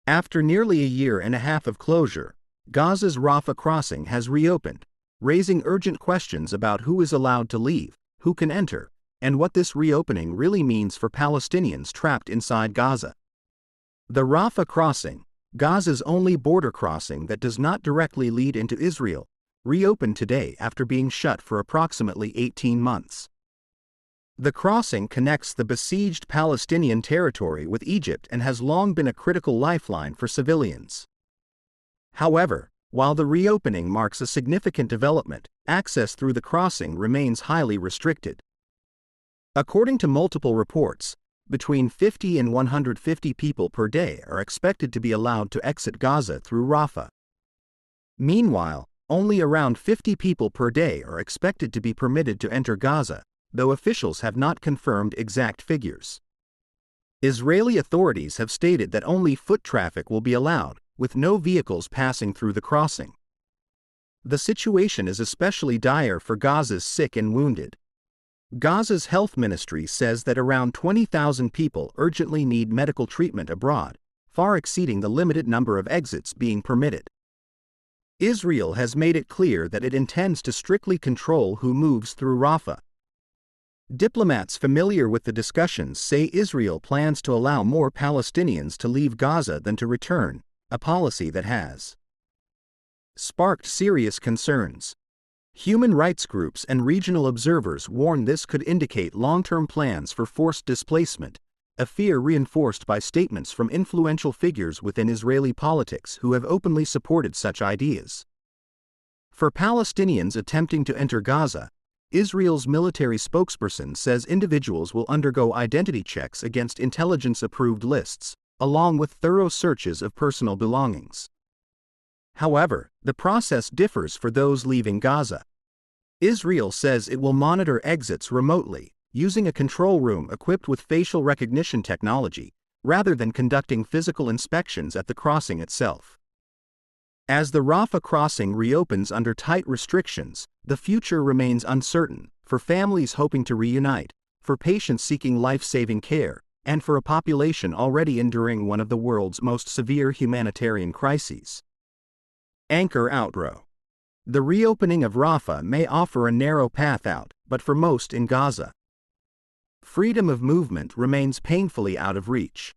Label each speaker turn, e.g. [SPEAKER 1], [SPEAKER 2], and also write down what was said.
[SPEAKER 1] After nearly a year and a half of closure, Gaza's Rafah crossing has reopened, raising urgent questions about who is allowed to leave, who can enter, and what this reopening really means for Palestinians trapped inside Gaza. The Rafah crossing, Gaza's only border crossing that does not directly lead into Israel, reopened today after being shut for approximately 18 months. The crossing connects the besieged Palestinian territory with Egypt and has long been a critical lifeline for civilians. However, while the reopening marks a significant development, access through the crossing remains highly restricted. According to multiple reports, between 50 and 150 people per day are expected to be allowed to exit Gaza through Rafah. Meanwhile, only around 50 people per day are expected to be permitted to enter Gaza, though officials have not confirmed exact figures. Israeli authorities have stated that only foot traffic will be allowed, with no vehicles passing through the crossing. The situation is especially dire for Gaza's sick and wounded. Gaza's health ministry says that around 20,000 people urgently need medical treatment abroad, far exceeding the limited number of exits being permitted. Israel has made it clear that it intends to strictly control who moves through Rafah. Diplomats familiar with the discussions say Israel plans to allow more Palestinians to leave Gaza than to return, a policy that has sparked serious concerns. Human rights groups and regional observers warn this could indicate long-term plans for forced displacement, a fear reinforced by statements from influential figures within Israeli politics who have openly supported such ideas. For Palestinians attempting to enter Gaza, Israel's military spokesperson says individuals will undergo identity checks against intelligence-approved lists, along with thorough searches of personal belongings. However, the process differs for those leaving Gaza. Israel says it will monitor exits remotely, using a control room equipped with facial recognition technology, rather than conducting physical inspections at the crossing itself. As the Rafah crossing reopens under tight restrictions, the future remains uncertain, for families hoping to reunite, for patients seeking life-saving care, and for a population already enduring one of the world's most severe humanitarian crises. Anchor outro. The reopening of Rafah may offer a narrow path out, but for most in Gaza, freedom of movement remains painfully out of reach.